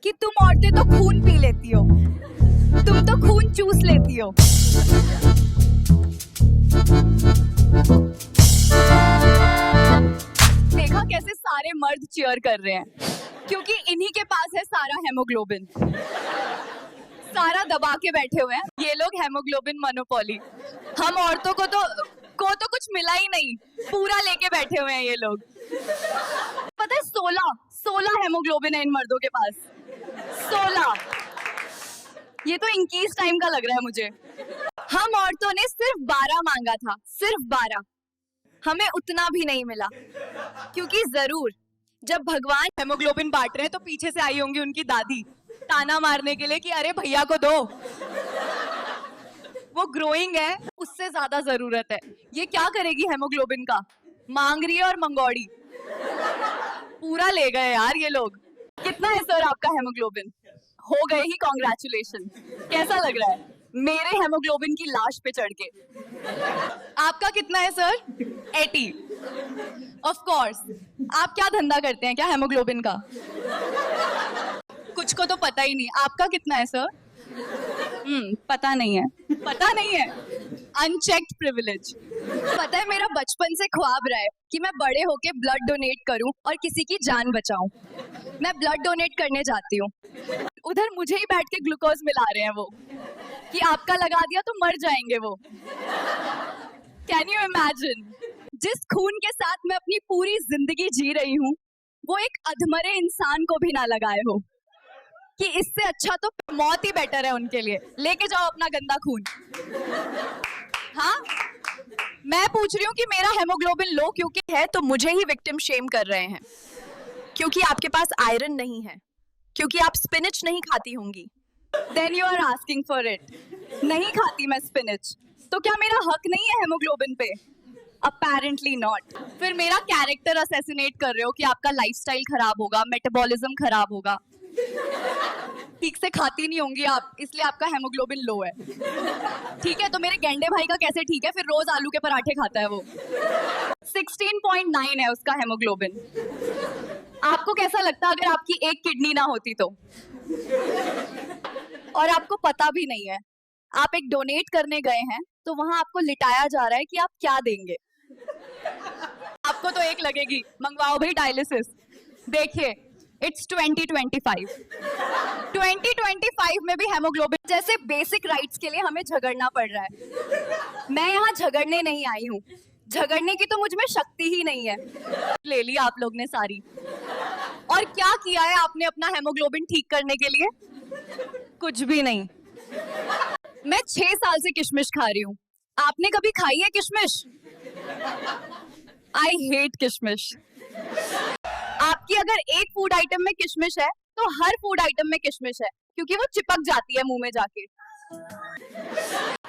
कि तुम औरतें तो खून पी लेती हो, तुम तो खून चूस लेती हो। देखा कैसे सारे मर्द चीयर कर रहे हैं, क्योंकि इन्हीं के पास है सारा हेमोग्लोबिन। सारा दबा के बैठे हुए हैं ये लोग, हेमोग्लोबिन मोनोपोली। हम औरतों को तो कुछ मिला ही नहीं, पूरा लेके बैठे हुए हैं ये लोग। पता है 16 हेमोग्लोबिन है इन मर्दों के पास, 16। ये तो इंकीस टाइम का लग रहा है मुझे। हम औरतों ने सिर्फ 12 मांगा था, सिर्फ 12। हमें उतना भी नहीं मिला, क्योंकि जरूर जब भगवान हेमोग्लोबिन बांट रहे हैं तो पीछे से आई होंगी उनकी दादी ताना मारने के लिए कि अरे भैया को दो, वो ग्रोइंग है, उससे ज्यादा जरूरत है। ये क्या करेगी हेमोग्लोबिन का, मांग रही है और मंगौड़ी पूरा ले गए यार ये लोग। कितना है सर आपका हेमोग्लोबिन? हो गए ही, कॉन्ग्रेचुलेशन। कैसा लग रहा है मेरे हेमोग्लोबिन की लाश पे चढ़ के? आपका कितना है सर? 80। Of course. आप क्या धंधा करते हैं क्या हेमोग्लोबिन का? कुछ को तो पता ही नहीं। आपका कितना है सर? पता नहीं है, पता नहीं है। Unchecked privilege. पता है मेरा बचपन से ख्वाब रहा है कि मैं बड़े होके ब्लड डोनेट करूं और किसी की जान बचाऊं। मैं ब्लड डोनेट करने जाती हूँ, उधर मुझे ही बैठ के ग्लूकोज मिला रहे हैं वो, कि आपका लगा दिया तो मर जाएंगे वो। Can you imagine? जिस खून के साथ मैं अपनी पूरी जिंदगी जी रही हूँ, वो एक अधमरे इंसान को भी ना लगाए हो, कि इससे अच्छा तो मौत ही बेटर है उनके लिए। लेके जाओ अपना गंदा खून। हाँ, मैं पूछ रही हूँ कि मेरा हेमोग्लोबिन लो क्योंकि है, तो मुझे ही विक्टिम शेम कर रहे हैं, क्योंकि आपके पास आयरन नहीं है, क्योंकि आप स्पिनच नहीं खाती होंगी। Then you are asking for it. नहीं खाती मैं स्पिनच, तो क्या मेरा हक नहीं है हेमोग्लोबिन पे? Apparently not। फिर मेरा कैरेक्टर असैसिनेट कर रहे हो कि आपका लाइफस्टाइल खराब होगा, मेटाबॉलिज्म खराब होगा, ठीक से खाती नहीं होंगी आप, इसलिए आपका हेमोग्लोबिन लो है। ठीक है, तो मेरे गेंडे भाई का कैसे ठीक है? फिर रोज आलू के पराठे खाता है वो। 16.9 है उसका हेमोग्लोबिन। आपको कैसा लगता अगर आपकी एक किडनी ना होती तो? और आपको पता भी नहीं है, आप एक डोनेट करने गए हैं तो वहां आपको लिटाया जा रहा है कि आप क्या देंगे। आपको तो एक लगेगी, मंगवाओ भाई डायलिसिस। देखिए, इट्स 2025। 2025 में भी हेमोग्लोबिन जैसे बेसिक राइट्स के लिए हमें झगड़ना पड़ रहा है। मैं यहाँ झगड़ने नहीं आई हूँ, झगड़ने की तो मुझ में शक्ति ही नहीं है। ले ली आप लोग ने सारी। और क्या किया है आपने अपना हेमोग्लोबिन ठीक करने के लिए? कुछ भी नहीं। मैं 6 साल से किशमिश खा रही हूँ। आपने कभी खाई है किशमिश? आई हेट किशमिश। आपकी अगर एक फूड आइटम में किशमिश है तो हर फूड आइटम में किशमिश है, क्योंकि वो चिपक जाती है मुंह में जाके।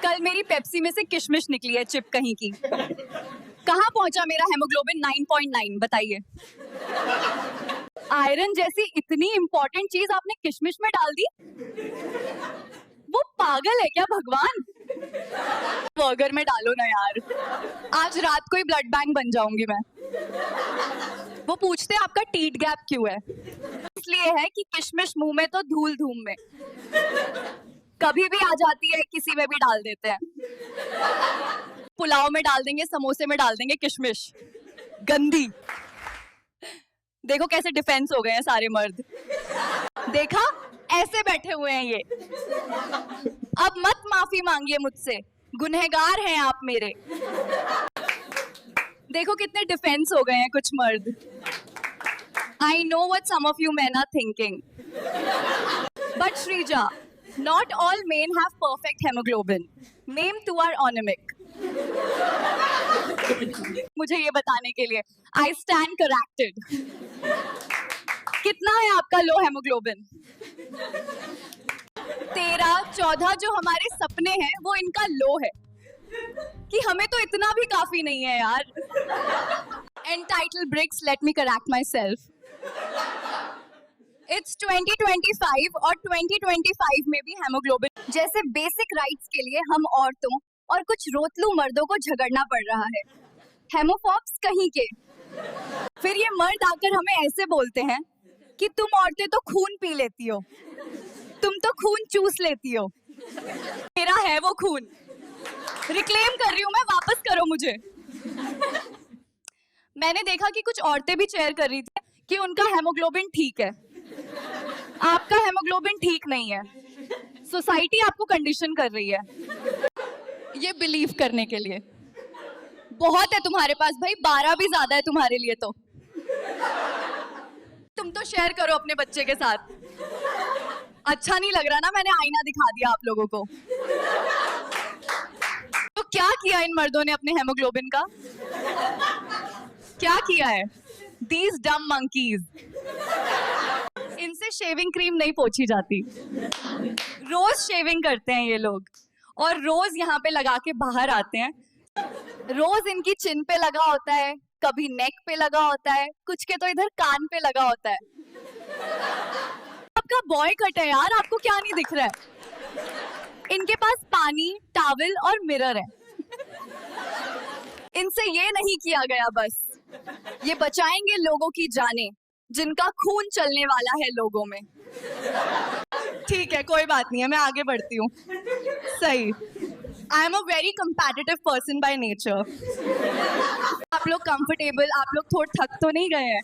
कल मेरी पेप्सी में से किशमिश निकली है चिप कहीं की। कहाँ पहुंचा मेरा हेमोग्लोबिन? 9.9। बताइए। आयरन जैसी इतनी इंपॉर्टेंट चीज आपने किशमिश में डाल दी? वो पागल है क्या भगवान? बर्गर में डालो ना यार। आज रात को ही ब्लड बैंक बन जाऊंगी मैं। वो पूछते हैं आपका टीट गैप क्यों है? इसलिए है कि किशमिश मुंह में तो धूल धूम में, कभी भी आ जाती है, किसी में भी डाल देते हैं। पुलाव में डाल देंगे, समोसे में डाल देंगे किशमिश, गंदी। देखो कैसे डिफेंस हो गए हैं सारे मर्द। देखा, ऐसे बैठे हुए हैं ये। अब मत माफी मांगिए मुझसे, गुनहगार हैं आप मेरे। देखो कितने डिफेंस हो गए हैं कुछ मर्द। I know what some of you men are thinking. But Shrija, not all men have perfect hemoglobin. Name 2 are anemic. मुझे ये बताने के लिए I stand corrected. कितना है आपका लो हेमोग्लोबिन? 13, 14 जो हमारे सपने हैं वो इनका लो है, कि हमें तो इतना भी काफी नहीं है यार। Entitled bricks, let me correct myself. It's 2025 और 2025 में भी हेमोग्लोबिन जैसे बेसिक राइट्स के लिए हम औरतों और कुछ रोतलू मर्दों को झगड़ना पड़ रहा है। हेमोफोब्स कहीं के। फिर ये मर्द आकर हमें ऐसे बोलते हैं कि तुम औरतें तो खून पी लेती हो, तुम तो खून चूस लेती हो। मेरा है वो खून, रिक्लेम कर रही हूं मैं, वापस करो मुझे। मैंने देखा कि कुछ औरतें भी शेयर कर रही थी कि उनका हेमोग्लोबिन ठीक है। आपका हेमोग्लोबिन ठीक नहीं है, सोसाइटी आपको कंडीशन कर रही है ये बिलीव करने के लिए। बहुत है तुम्हारे पास भाई, 12 भी ज्यादा है तुम्हारे लिए तो। तुम तो शेयर करो अपने बच्चे के साथ। अच्छा नहीं लग रहा ना, मैंने आईना दिखा दिया आप लोगों को। तो क्या किया इन मर्दों ने अपने हेमोग्लोबिन का? क्या किया है? These dumb monkeys। इनसे शेविंग क्रीम नहीं पोंछी जाती, रोज शेविंग करते हैं ये लोग और रोज यहाँ पे लगा के बाहर आते हैं। रोज इनकी चिन पे लगा होता है, कभी नेक पे लगा होता है, कुछ के तो इधर कान पे लगा होता है। आपका बॉय कट है यार, आपको क्या नहीं दिख रहा है? इनके पास पानी, टॉवल और मिरर है। इनसे ये नहीं किया गया बस, ये बचाएंगे लोगों की जानें जिनका खून चलने वाला है लोगों में। ठीक है, कोई बात नहीं है, मैं आगे बढ़ती हूँ। सही, I am a very competitive person by nature. आप लोग कंफर्टेबल, आप लोग थोड़ा थक तो नहीं गए हैं?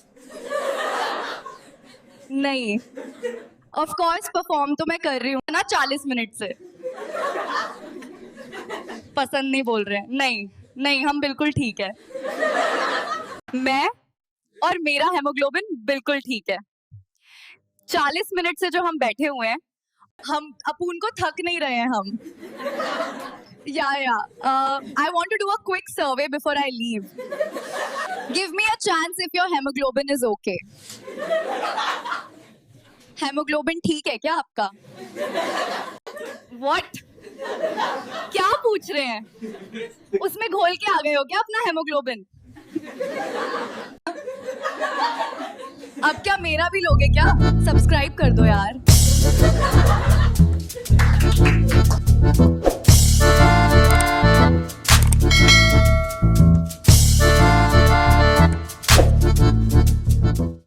नहीं, ऑफ कोर्स परफॉर्म तो मैं कर रही हूँ ना 40 मिनट से। पसंद नहीं बोल रहे हैं? नहीं नहीं, हम बिल्कुल ठीक है। मैं और मेरा हेमोग्लोबिन बिल्कुल ठीक है। 40 मिनट से जो हम बैठे हुए हैं, हम अपून को थक नहीं रहे हैं हम। I want to do a quick survey before I leave. Give me a chance if your hemoglobin is okay. Haemoglobin ठीक है क्या आपका? What? क्या पूछ रहे हैं? उसमें घोल के आ गए हो क्या अपना हेमोग्लोबिन? अब क्या मेरा भी लोगे क्या? सब्सक्राइब कर दो यार।